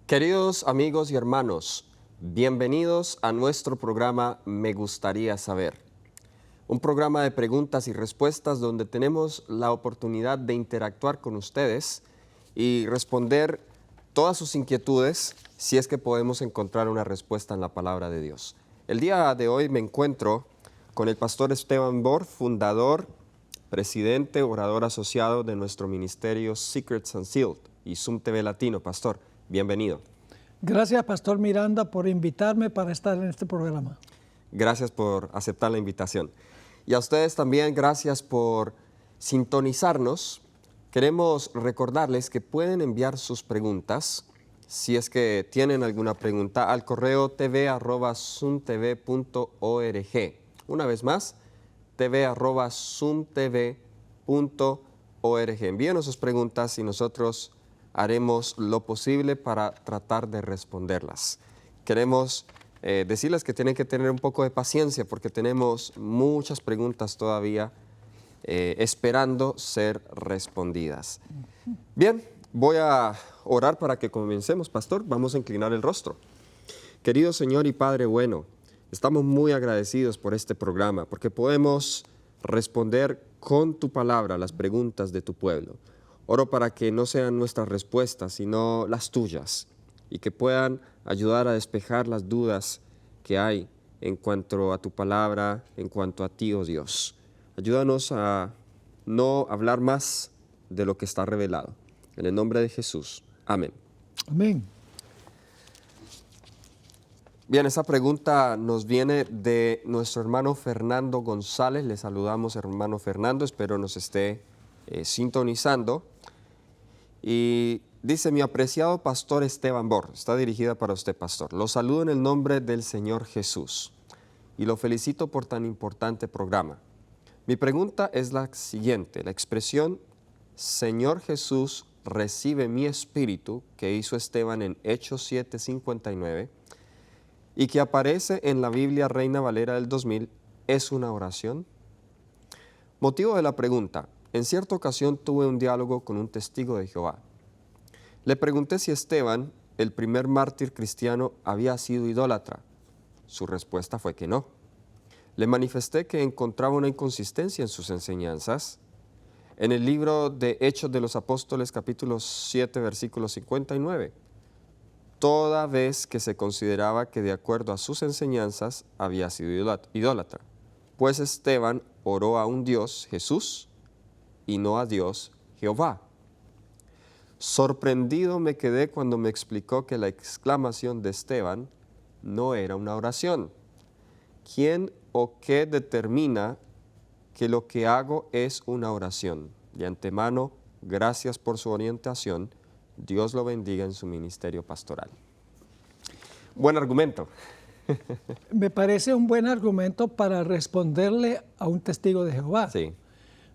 Queridos amigos y hermanos, bienvenidos a nuestro programa Me Gustaría Saber. Un programa de preguntas y respuestas donde tenemos la oportunidad de interactuar con ustedes y responder todas sus inquietudes si es que podemos encontrar una respuesta en la palabra de Dios. El día de hoy me encuentro con el pastor Esteban Bor, fundador, presidente, orador asociado de nuestro ministerio Secrets Unsealed y Zoom TV Latino. Pastor, bienvenido. Gracias, Pastor Miranda, por invitarme para estar en este programa. Gracias por aceptar la invitación. Y a ustedes también, gracias por sintonizarnos. Queremos recordarles que pueden enviar sus preguntas, si es que tienen alguna pregunta, al correo tv@zoomtv.org. Una vez más, tv@zoomtv.org. Envíenos sus preguntas y nosotros haremos lo posible para tratar de responderlas. Queremos decirles que tienen que tener un poco de paciencia porque tenemos muchas preguntas todavía esperando ser respondidas. Bien, voy a orar para que comencemos, pastor. Vamos a inclinar el rostro. Querido Señor y Padre bueno, estamos muy agradecidos por este programa porque podemos responder con tu palabra las preguntas de tu pueblo. Oro para que no sean nuestras respuestas, sino las tuyas, y que puedan ayudar a despejar las dudas que hay en cuanto a tu palabra, en cuanto a ti, oh Dios. Ayúdanos a no hablar más de lo que está revelado. En el nombre de Jesús. Amén. Amén. Bien, esa pregunta nos viene de nuestro hermano Fernando González. Le saludamos, hermano Fernando, espero nos esté sintonizando. Y dice: mi apreciado pastor Esteban Bor, está dirigida para usted, pastor. Lo saludo en el nombre del Señor Jesús y lo felicito por tan importante programa. Mi pregunta es la siguiente: la expresión Señor Jesús recibe mi espíritu que hizo Esteban en Hechos 7:59 y que aparece en la Biblia Reina Valera del 2000, ¿es una oración? Motivo de la pregunta: en cierta ocasión tuve un diálogo con un testigo de Jehová. Le pregunté si Esteban, el primer mártir cristiano, había sido idólatra. Su respuesta fue que no. Le manifesté que encontraba una inconsistencia en sus enseñanzas. En el libro de Hechos de los Apóstoles, capítulo 7, versículo 59, toda vez que se consideraba que de acuerdo a sus enseñanzas había sido idólatra, pues Esteban oró a un Dios, Jesús, y no a Dios, Jehová. Sorprendido me quedé cuando me explicó que la exclamación de Esteban no era una oración. ¿Quién o qué determina que lo que hago es una oración? De antemano, gracias por su orientación. Dios lo bendiga en su ministerio pastoral. Buen argumento. Me parece un buen argumento para responderle a un testigo de Jehová. Sí.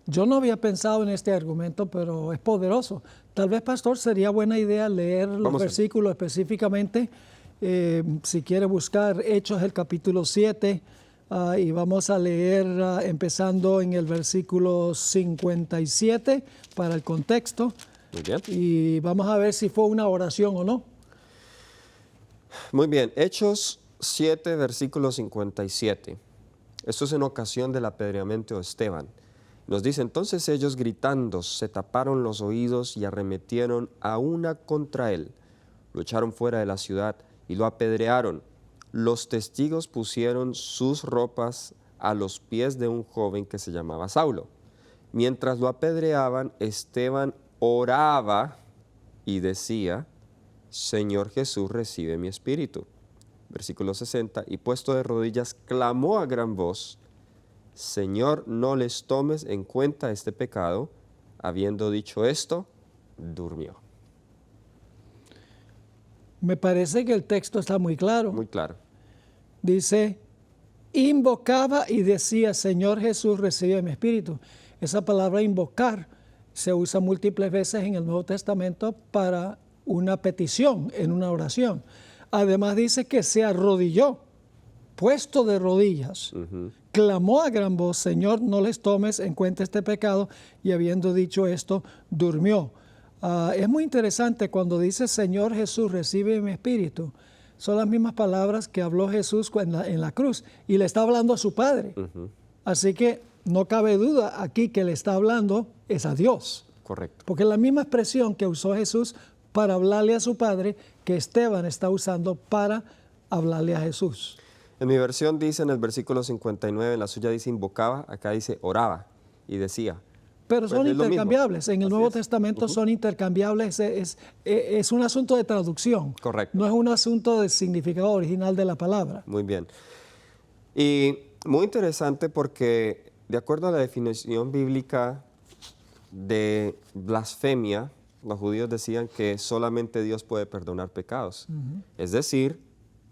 Yo no había pensado en este argumento, pero es poderoso. Tal vez, pastor, sería buena idea leer los versículos específicamente. Si quiere buscar Hechos, el capítulo 7, y vamos a leer empezando en el versículo 57 para el contexto. Muy bien. Y vamos a ver si fue una oración o no. Muy bien. Hechos 7, versículo 57. Esto es en ocasión del apedreamiento de Esteban. Nos dice: entonces ellos gritando se taparon los oídos y arremetieron a una contra él. Lo echaron fuera de la ciudad y lo apedrearon. Los testigos pusieron sus ropas a los pies de un joven que se llamaba Saulo. Mientras lo apedreaban, Esteban oraba y decía: Señor Jesús, recibe mi espíritu. Versículo 60, y puesto de rodillas, clamó a gran voz: Señor, no les tomes en cuenta este pecado. Habiendo dicho esto, durmió. Me parece que el texto está muy claro. Muy claro. Dice, invocaba y decía, Señor Jesús, recibe mi espíritu. Esa palabra invocar se usa múltiples veces en el Nuevo Testamento para una petición, en una oración. Además dice que se arrodilló, puesto de rodillas, clamó a gran voz, Señor, no les tomes en cuenta este pecado, y habiendo dicho esto, durmió. Es muy interesante cuando dice, Señor Jesús, recibe mi espíritu. Son las mismas palabras que habló Jesús en la cruz, y le está hablando a su Padre. Así que no cabe duda aquí que le está hablando es a Dios. Correcto. Porque es la misma expresión que usó Jesús para hablarle a su Padre que Esteban está usando para hablarle a Jesús. En mi versión dice en el versículo 59, en la suya dice invocaba, acá dice oraba y decía. Pero son intercambiables. En el Nuevo Testamento son intercambiables. Es un asunto de traducción. Correcto. No es un asunto del significado original de la palabra. Muy bien. Y muy interesante porque de acuerdo a la definición bíblica de blasfemia, los judíos decían que solamente Dios puede perdonar pecados. Es decir,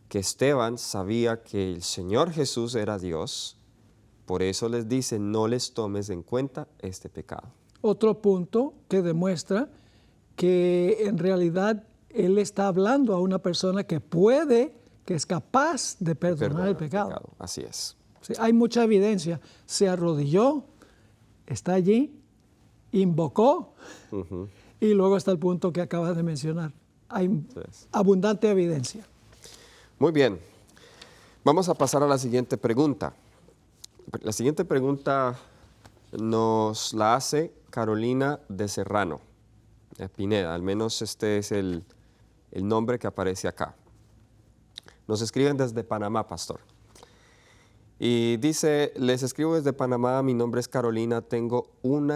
que Esteban sabía que el Señor Jesús era Dios, por eso les dice, no les tomes en cuenta este pecado. Otro punto que demuestra que en realidad él está hablando a una persona que es capaz de perdonar el pecado. Así es. Sí, hay mucha evidencia. Se arrodilló, está allí, invocó, y luego está el punto que acabas de mencionar. Hay abundante evidencia. Muy bien. Vamos a pasar a la siguiente pregunta. La siguiente pregunta nos la hace Carolina de Serrano, Pineda, al menos este es el nombre que aparece acá. Nos escriben desde Panamá, pastor. Y dice, les escribo desde Panamá, mi nombre es Carolina, tengo un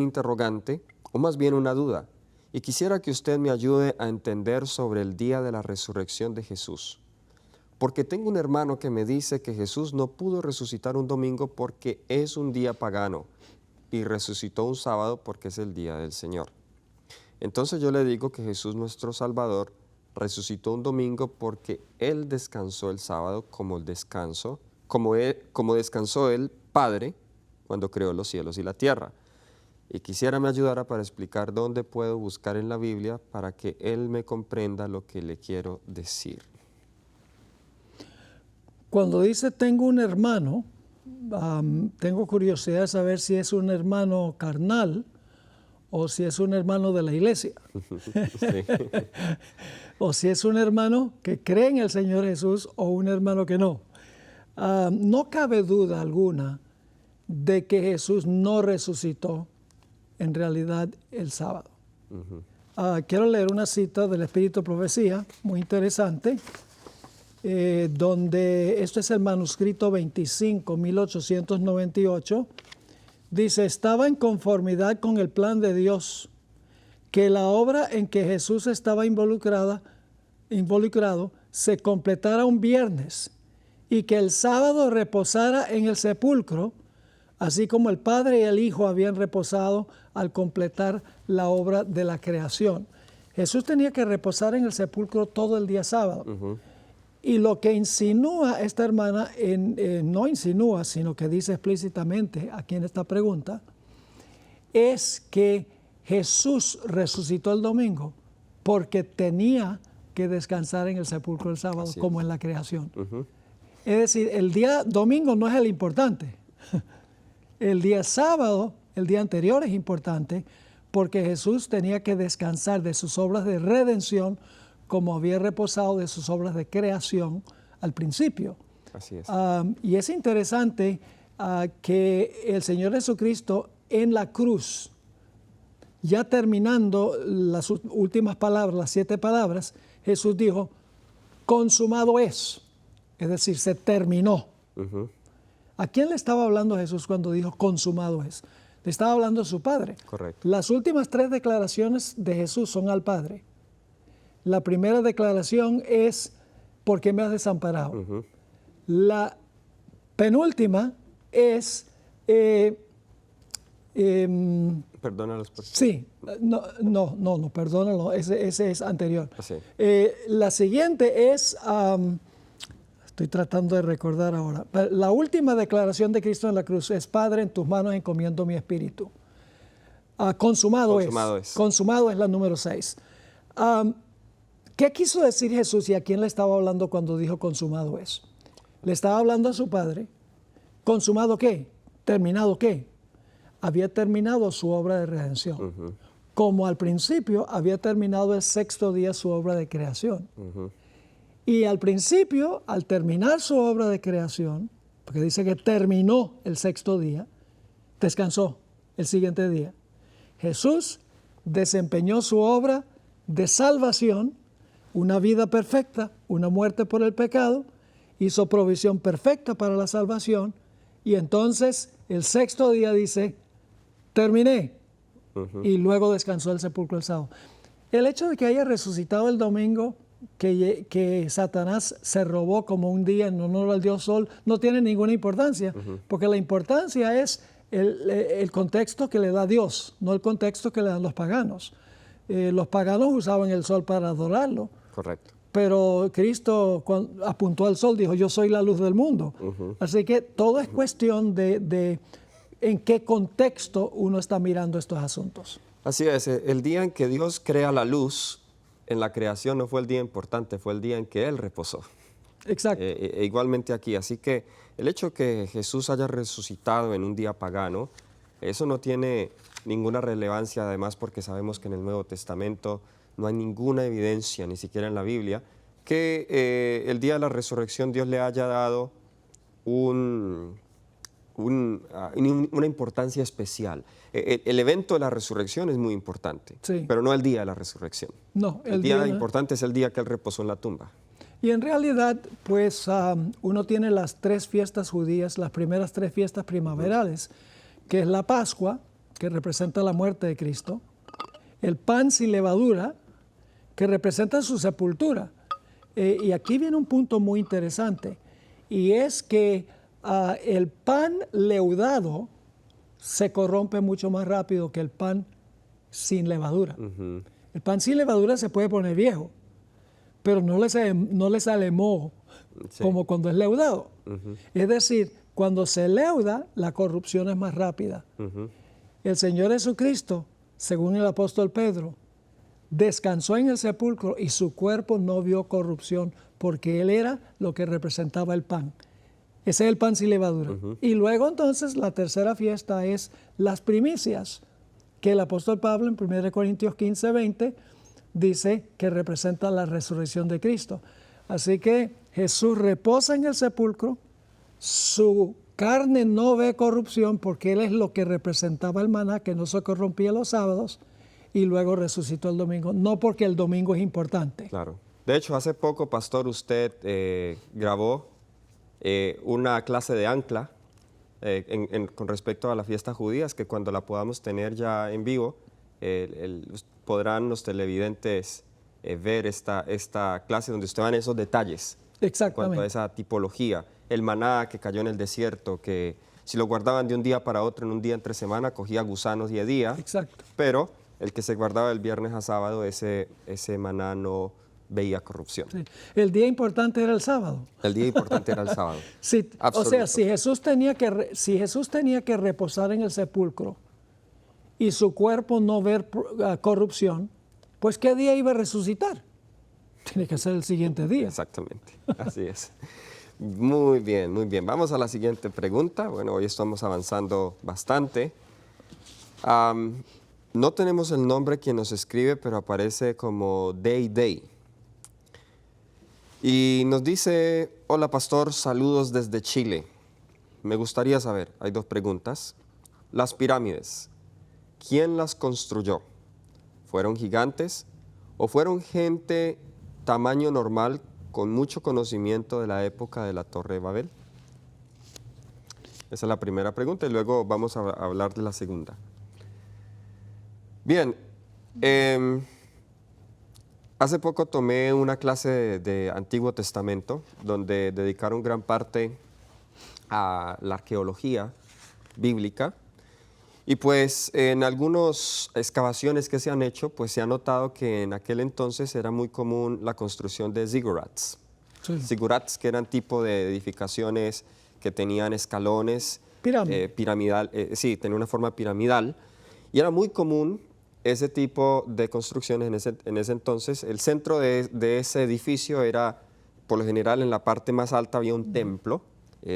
interrogante, o más bien una duda, y quisiera que usted me ayude a entender sobre el día de la resurrección de Jesús. Porque tengo un hermano que me dice que Jesús no pudo resucitar un domingo porque es un día pagano y resucitó un sábado porque es el día del Señor. Entonces yo le digo que Jesús nuestro Salvador resucitó un domingo porque Él descansó el sábado como descansó el Padre cuando creó los cielos y la tierra. Y quisiera me ayudara para explicar dónde puedo buscar en la Biblia para que Él me comprenda lo que le quiero decir. Cuando dice tengo un hermano, tengo curiosidad de saber si es un hermano carnal o si es un hermano de la iglesia. Sí. O si es un hermano que cree en el Señor Jesús o un hermano que no. No cabe duda alguna de que Jesús no resucitó en realidad el sábado. Quiero leer una cita del Espíritu de Profecía, muy interesante, donde esto es el manuscrito 25, 1898, dice, estaba en conformidad con el plan de Dios, que la obra en que Jesús estaba involucrado se completara un viernes y que el sábado reposara en el sepulcro, así como el Padre y el Hijo habían reposado al completar la obra de la creación. Jesús tenía que reposar en el sepulcro todo el día sábado. Y lo que insinúa esta hermana, no insinúa, sino que dice explícitamente aquí en esta pregunta, es que Jesús resucitó el domingo porque tenía que descansar en el sepulcro el sábado, como en la creación. Es decir, el día domingo no es el importante. El día sábado, el día anterior es importante porque Jesús tenía que descansar de sus obras de redención como había reposado de sus obras de creación al principio. Así es. Y es interesante que el Señor Jesucristo en la cruz, ya terminando las últimas palabras, las 7 palabras, Jesús dijo, consumado es decir, se terminó. ¿A quién le estaba hablando Jesús cuando dijo consumado es? Le estaba hablando a su Padre. Correcto. Las últimas 3 declaraciones de Jesús son al Padre. La primera declaración es, ¿por qué me has desamparado? La penúltima es, Perdónalos por... Sí, no, perdónalo, ese es anterior. Sí. La siguiente es, estoy tratando de recordar ahora, la última declaración de Cristo en la cruz es: Padre, en tus manos encomiendo mi espíritu. Consumado es. Consumado es la número 6. ¿Qué quiso decir Jesús y a quién le estaba hablando cuando dijo consumado es? Le estaba hablando a su Padre. ¿Consumado qué? ¿Terminado qué? Había terminado su obra de redención. Como al principio había terminado el 6º día su obra de creación. Y al principio, al terminar su obra de creación, porque dice que terminó el 6º día, descansó el siguiente día. Jesús desempeñó su obra de salvación, una vida perfecta, una muerte por el pecado, hizo provisión perfecta para la salvación, y entonces el 6º día dice: terminé, y luego descansó el sepulcro el sábado. El hecho de que haya resucitado el domingo, que Satanás se robó como un día en honor al Dios Sol, no tiene ninguna importancia, porque la importancia es el contexto que le da Dios, no el contexto que le dan los paganos. Los paganos usaban el sol para adorarlo. Correcto. Pero Cristo, cuando apuntó al sol, dijo: yo soy la luz del mundo. Así que todo es cuestión de en qué contexto uno está mirando estos asuntos. Así es, el día en que Dios crea la luz en la creación no fue el día importante, fue el día en que Él reposó. Exacto. Igualmente aquí, así que el hecho que Jesús haya resucitado en un día pagano, eso no tiene ninguna relevancia, además, porque sabemos que en el Nuevo Testamento no hay ninguna evidencia, ni siquiera en la Biblia, que el día de la resurrección Dios le haya dado una importancia especial. El evento de la resurrección es muy importante, sí, pero no el día de la resurrección. No, el día importante es el día que Él reposó en la tumba. Y en realidad, pues uno tiene las 3 fiestas judías, las primeras 3 fiestas primaverales, que es la Pascua, que representa la muerte de Cristo, el pan sin levadura, que representa su sepultura. Y aquí viene un punto muy interesante, y es que el pan leudado se corrompe mucho más rápido que el pan sin levadura. El pan sin levadura se puede poner viejo, pero no le sale moho, sí, como cuando es leudado. Es decir, cuando se leuda, la corrupción es más rápida. El Señor Jesucristo, según el apóstol Pedro, descansó en el sepulcro y su cuerpo no vio corrupción, porque Él era lo que representaba el pan. Ese es el pan sin levadura. Y luego entonces la tercera fiesta es las primicias, que el apóstol Pablo en 1 Corintios 15, 20 dice que representa la resurrección de Cristo. Así que Jesús reposa en el sepulcro, su carne no ve corrupción porque Él es lo que representaba el maná, que no se corrompía los sábados, y luego resucitó el domingo, no porque el domingo es importante. Claro. De hecho, hace poco, pastor, usted grabó una clase de ancla con respecto a las fiestas judías, que cuando la podamos tener ya en vivo, podrán los televidentes ver esta clase donde usted va en esos detalles. Exactamente. En cuanto a esa tipología. El maná que cayó en el desierto, que si lo guardaban de un día para otro, en un día entre semana, cogía gusanos día a día. Exacto. Pero el que se guardaba del viernes a sábado, ese maná no veía corrupción. Sí. El día importante era el sábado. El día importante era el sábado. Sí, o sea, si Jesús tenía que reposar en el sepulcro y su cuerpo no ver corrupción, pues ¿qué día iba a resucitar? Tiene que ser el siguiente día. Exactamente, así es. Muy bien, muy bien. Vamos a la siguiente pregunta. Bueno, hoy estamos avanzando bastante. No tenemos el nombre quien nos escribe, pero aparece como Day. Y nos dice: hola pastor, saludos desde Chile. Me gustaría saber, hay 2 preguntas. Las pirámides, ¿quién las construyó? ¿Fueron gigantes o fueron gente tamaño normal con mucho conocimiento de la época de la Torre de Babel? Esa es la primera pregunta y luego vamos a hablar de la segunda. Bien, hace poco tomé una clase de Antiguo Testamento donde dedicaron gran parte a la arqueología bíblica Y pues en algunas excavaciones que se han hecho, pues se ha notado que en aquel entonces era muy común la construcción de zigurats. Sí. Zigurats que eran tipo de edificaciones que tenían escalones, piramidal, sí, tenía una forma piramidal. Y era muy común ese tipo de construcciones en ese entonces. El centro de ese edificio era, por lo general, en la parte más alta había un templo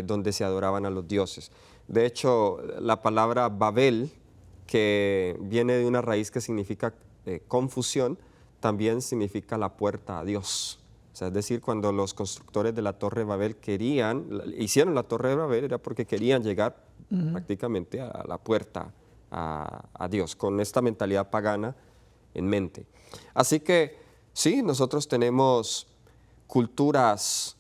donde se adoraban a los dioses. De hecho, la palabra Babel, que viene de una raíz que significa confusión, también significa la puerta a Dios. O sea, es decir, cuando los constructores de la Torre de Babel hicieron la Torre de Babel, era porque querían llegar prácticamente a la puerta a Dios, con esta mentalidad pagana en mente. Así que sí, nosotros tenemos culturas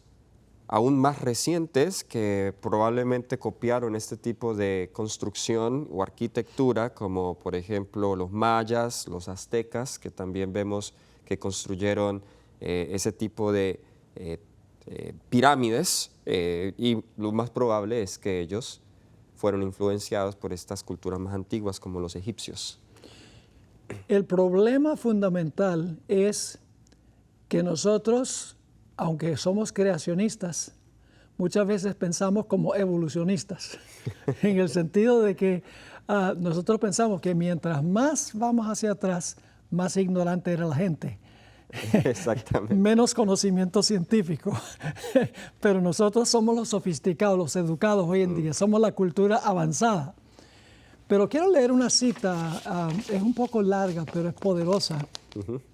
aún más recientes que probablemente copiaron este tipo de construcción o arquitectura, como por ejemplo los mayas, los aztecas, que también vemos que construyeron ese tipo de pirámides, y lo más probable es que ellos fueron influenciados por estas culturas más antiguas como los egipcios. El problema fundamental es que nosotros, aunque somos creacionistas, muchas veces pensamos como evolucionistas, en el sentido de que nosotros pensamos que mientras más vamos hacia atrás, más ignorante era la gente. Exactamente. Menos conocimiento científico. Pero nosotros somos los sofisticados, los educados hoy en día, somos la cultura avanzada. Pero quiero leer una cita, es un poco larga, pero es poderosa.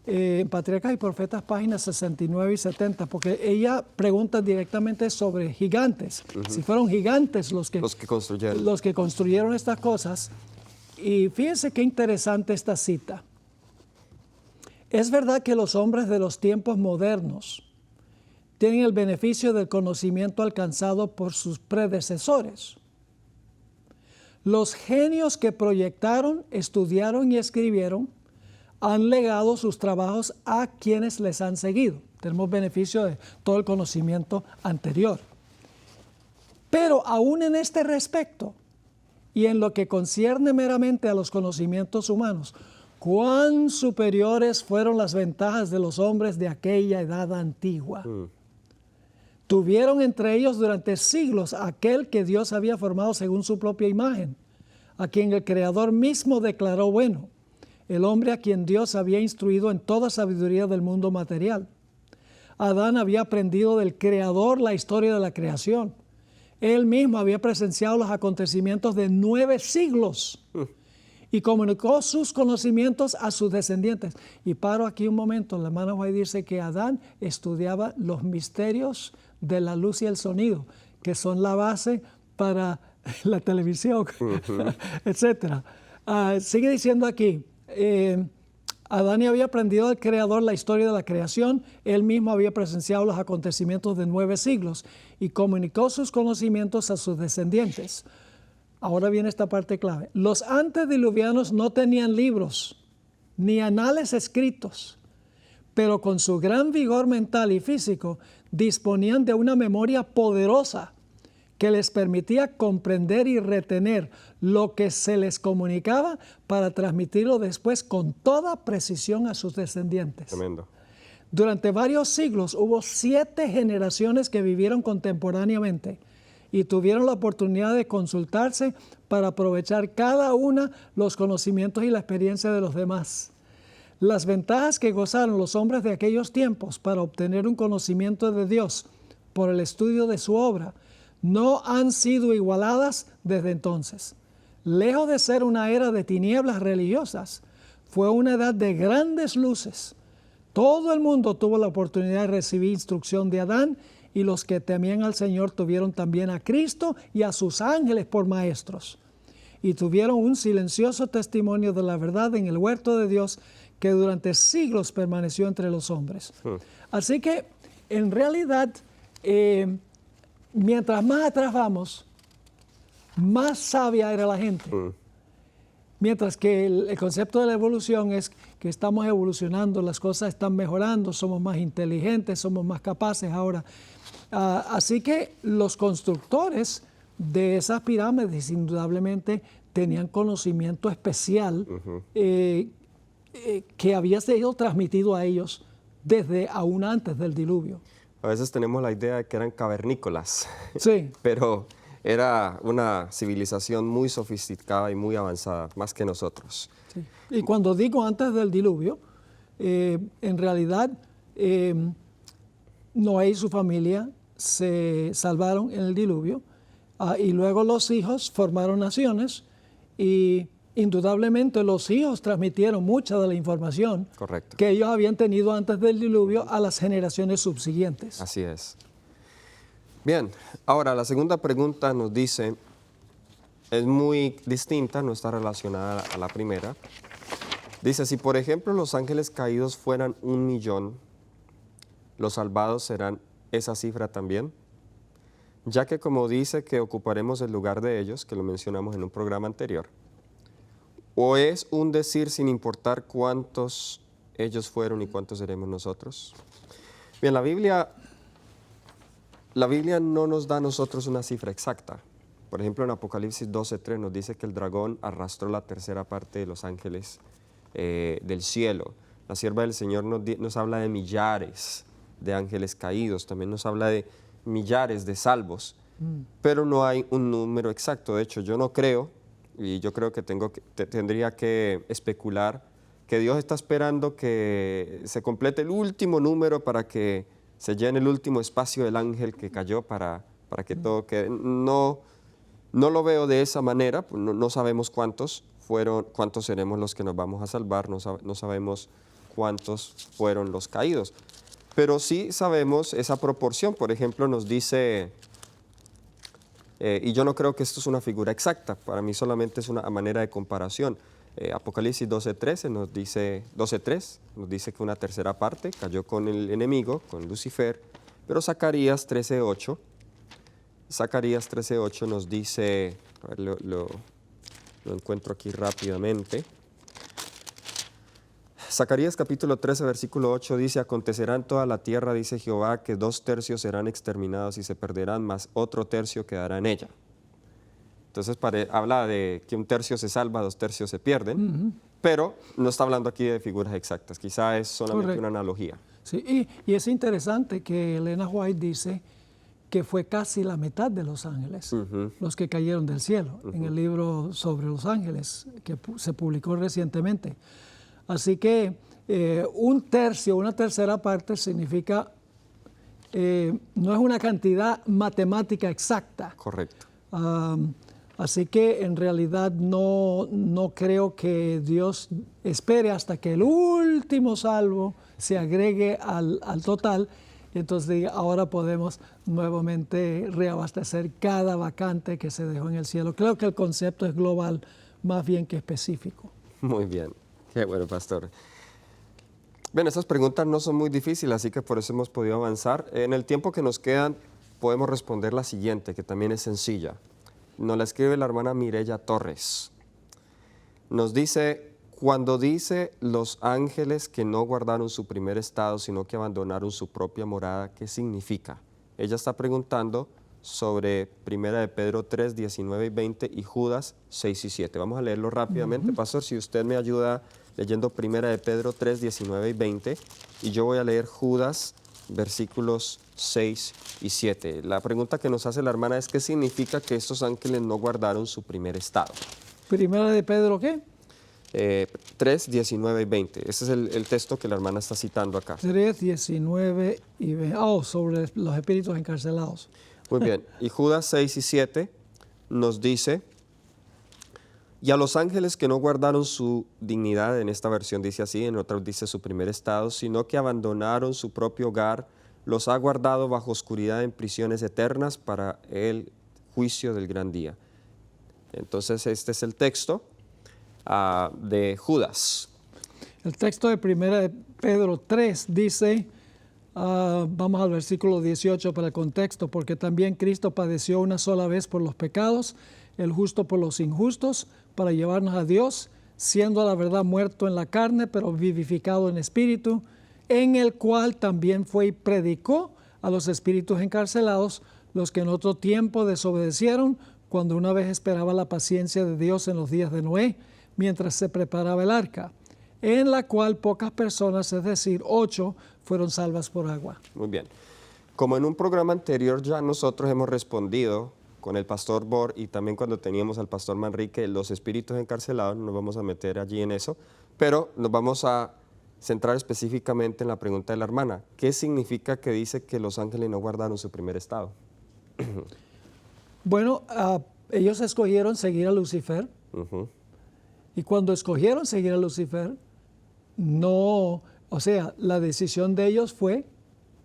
En Patriarcas y Profetas, páginas 69 y 70, porque ella pregunta directamente sobre gigantes. Si fueron gigantes los que construyeron estas cosas. Y fíjense qué interesante esta cita. Es verdad que los hombres de los tiempos modernos tienen el beneficio del conocimiento alcanzado por sus predecesores. Los genios que proyectaron, estudiaron y escribieron han legado sus trabajos a quienes les han seguido. Tenemos beneficio de todo el conocimiento anterior. Pero aún en este respecto y en lo que concierne meramente a los conocimientos humanos, cuán superiores fueron las ventajas de los hombres de aquella edad antigua. Tuvieron entre ellos durante siglos aquel que Dios había formado según su propia imagen, a quien el Creador mismo declaró bueno, el hombre a quien Dios había instruido en toda sabiduría del mundo material. Adán había aprendido del Creador la historia de la creación. Él mismo había presenciado los acontecimientos de 9 siglos y comunicó sus conocimientos a sus descendientes. Y paro aquí un momento, la hermana White dice que Adán estudiaba los misterios de la luz y el sonido, que son la base para la televisión, etc. Sigue diciendo aquí, Adán había aprendido del Creador la historia de la creación, él mismo había presenciado los acontecimientos de 9 siglos y comunicó sus conocimientos a sus descendientes. Ahora viene esta parte clave. Los antediluvianos no tenían libros ni anales escritos, pero con su gran vigor mental y físico disponían de una memoria poderosa que les permitía comprender y retener lo que se les comunicaba para transmitirlo después con toda precisión a sus descendientes. Tremendo. Durante varios siglos hubo 7 generaciones que vivieron contemporáneamente y tuvieron la oportunidad de consultarse para aprovechar cada una los conocimientos y la experiencia de los demás. Las ventajas que gozaron los hombres de aquellos tiempos para obtener un conocimiento de Dios por el estudio de su obra no han sido igualadas desde entonces. Lejos de ser una era de tinieblas religiosas, fue una edad de grandes luces. Todo el mundo tuvo la oportunidad de recibir instrucción de Adán, y los que temían al Señor tuvieron también a Cristo y a sus ángeles por maestros. Y tuvieron un silencioso testimonio de la verdad en el huerto de Dios que durante siglos permaneció entre los hombres. Así que, en realidad, mientras más atrás vamos, más sabia era la gente. Mientras que el concepto de la evolución es que estamos evolucionando, las cosas están mejorando, somos más inteligentes, somos más capaces ahora. Así que los constructores de esas pirámides indudablemente tenían conocimiento especial que había sido transmitido a ellos desde aún antes del diluvio. A veces tenemos la idea de que eran cavernícolas, Sí. pero era una civilización muy sofisticada y muy avanzada, más que nosotros. Sí. Y cuando digo antes del diluvio, en realidad Noé y su familia se salvaron en el diluvio, y luego los hijos formaron naciones y indudablemente los hijos transmitieron mucha de la información Correcto. que ellos habían tenido antes del diluvio a las generaciones subsiguientes. Así es. Bien, ahora la segunda pregunta nos dice, es muy distinta, no está relacionada a la primera. Dice, si por ejemplo los ángeles caídos fueran 1,000,000, ¿los salvados serán esa cifra también? Ya que como dice que ocuparemos el lugar de ellos, que lo mencionamos en un programa anterior, ¿o es un decir sin importar cuántos ellos fueron y cuántos seremos nosotros? Bien, la Biblia no nos da a nosotros una cifra exacta. Por ejemplo, en Apocalipsis 12:3 nos dice que el dragón arrastró la tercera parte de los ángeles del cielo. La sierva del Señor nos habla de millares de ángeles caídos, también nos habla de millares de salvos, pero no hay un número exacto. De hecho, yo no creo, y yo creo que tendría que especular, que Dios está esperando que se complete el último número para que se llene el último espacio del ángel que cayó para que todo quede. No lo veo de esa manera, no sabemos cuántos seremos los que nos vamos a salvar, no sabemos cuántos fueron los caídos. Pero sí sabemos esa proporción. Por ejemplo, nos dice, y yo no creo que esto es una figura exacta, para mí solamente es una manera de comparación. Apocalipsis 12:3 nos dice que una tercera parte cayó con el enemigo, con Lucifer, pero Zacarías 13:8 nos dice, a ver, lo encuentro aquí rápidamente. Zacarías capítulo 13, versículo 8 dice, acontecerá en toda la tierra, dice Jehová, que 2/3 serán exterminados y se perderán, mas otro tercio quedará en ella. Entonces habla de que 1/3 se salva, 2/3 se pierden, pero no está hablando aquí de figuras exactas, quizá es solamente Correcto. una analogía. Sí, y es interesante que Elena White dice que fue casi la mitad de los ángeles los que cayeron del cielo, en el libro sobre los ángeles que se publicó recientemente. Así que 1/3, una tercera parte significa, no es una cantidad matemática exacta. Correcto. Así que en realidad no creo que Dios espere hasta que el último salvo se agregue al total. Y entonces diga, ahora podemos nuevamente reabastecer cada vacante que se dejó en el cielo. Creo que el concepto es global más bien que específico. Muy bien. Qué bueno, pastor. Bien, estas preguntas no son muy difíciles, así que por eso hemos podido avanzar. En el tiempo que nos quedan, podemos responder la siguiente, que también es sencilla. Nos la escribe la hermana Mireya Torres. Nos dice, cuando dice los ángeles que no guardaron su primer estado, sino que abandonaron su propia morada, ¿qué significa? Ella está preguntando sobre 1 de Pedro 3, 19 y 20 y Judas 6 y 7. Vamos a leerlo rápidamente. Pastor, si usted me ayuda leyendo 1 de Pedro 3, 19 y 20, y yo voy a leer Judas, versículos 6 y 7. La pregunta que nos hace la hermana es, ¿qué significa que estos ángeles no guardaron su primer estado? ¿Primera de Pedro qué? 3, 19 y 20. Ese es el texto que la hermana está citando acá. 3, 19 y 20. Sobre los espíritus encarcelados. Muy bien. Y Judas 6 y 7 nos dice, y a los ángeles que no guardaron su dignidad, en esta versión dice así, en otra dice su primer estado, sino que abandonaron su propio hogar, los ha guardado bajo oscuridad en prisiones eternas para el juicio del gran día. Entonces este es el texto de Judas. El texto de 1 de Pedro 3 dice, vamos al versículo 18 para el contexto, porque también Cristo padeció una sola vez por los pecados, el justo por los injustos, para llevarnos a Dios, siendo a la verdad muerto en la carne, pero vivificado en espíritu, en el cual también fue y predicó a los espíritus encarcelados, los que en otro tiempo desobedecieron, cuando una vez esperaba la paciencia de Dios en los días de Noé, mientras se preparaba el arca, en la cual pocas personas, es decir, 8, fueron salvas por agua. Muy bien. Como en un programa anterior ya nosotros hemos respondido con el pastor Bor y también cuando teníamos al pastor Manrique, los espíritus encarcelados, nos vamos a meter allí en eso, pero nos vamos a centrar específicamente en la pregunta de la hermana. ¿Qué significa que dice que los ángeles no guardaron su primer estado? Bueno, ellos escogieron seguir a Lucifer, y cuando escogieron seguir a Lucifer, no, o sea, la decisión de ellos fue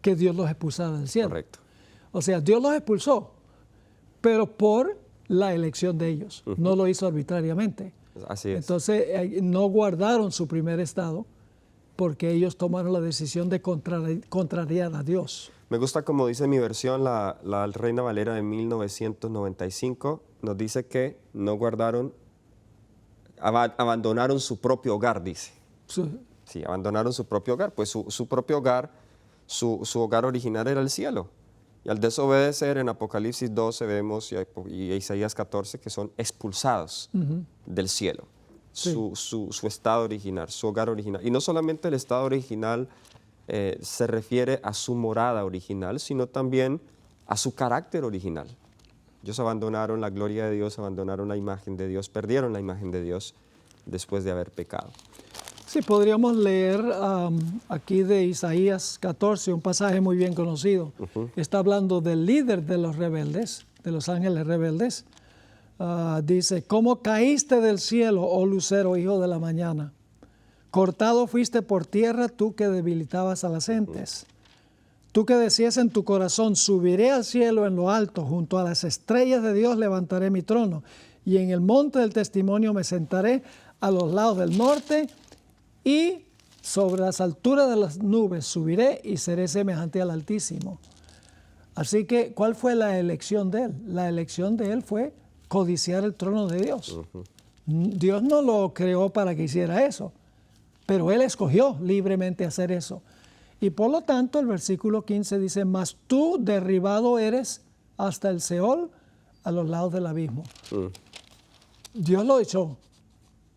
que Dios los expulsara del cielo. Correcto. O sea, Dios los expulsó, pero por la elección de ellos, no lo hizo arbitrariamente. Así es. Entonces, no guardaron su primer estado porque ellos tomaron la decisión de contrariar a Dios. Me gusta como dice mi versión, la Reina Valera de 1995, nos dice que no guardaron, abandonaron su propio hogar, dice. Sí, abandonaron su propio hogar, pues su propio hogar, su hogar original era el cielo. Y al desobedecer en Apocalipsis 12 vemos y Isaías 14 que son expulsados del cielo. Sí. Su estado original, su hogar original. Y no solamente el estado original se refiere a su morada original, sino también a su carácter original. Ellos abandonaron la gloria de Dios, abandonaron la imagen de Dios, perdieron la imagen de Dios después de haber pecado. Sí, podríamos leer aquí de Isaías 14, un pasaje muy bien conocido. Está hablando del líder de los rebeldes, de los ángeles rebeldes. Dice, ¿cómo caíste del cielo, oh lucero, hijo de la mañana? Cortado fuiste por tierra, tú que debilitabas a las gentes. Tú que decías en tu corazón, subiré al cielo en lo alto, junto a las estrellas de Dios levantaré mi trono, y en el monte del testimonio me sentaré a los lados del norte, y sobre las alturas de las nubes subiré y seré semejante al Altísimo. Así que, ¿cuál fue la elección de él? La elección de él fue codiciar el trono de Dios. Dios no lo creó para que hiciera eso, pero él escogió libremente hacer eso. Y por lo tanto, el versículo 15 dice, mas tú derribado eres hasta el Seol, a los lados del abismo. Dios lo echó,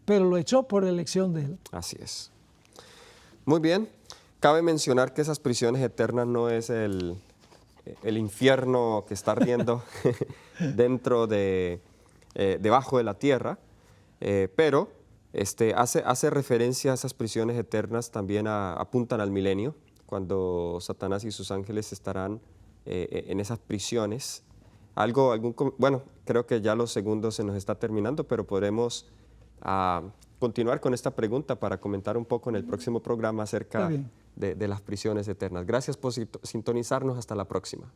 pero lo echó por elección de él. Así es. Muy bien. Cabe mencionar que esas prisiones eternas no es el infierno que está ardiendo dentro de, debajo de la tierra, pero hace referencia a esas prisiones eternas, también apuntan al milenio, cuando Satanás y sus ángeles estarán en esas prisiones. Bueno, creo que ya los segundos se nos está terminando, pero podremos continuar con esta pregunta para comentar un poco en el próximo programa acerca de las prisiones eternas. Gracias por sintonizarnos. Hasta la próxima.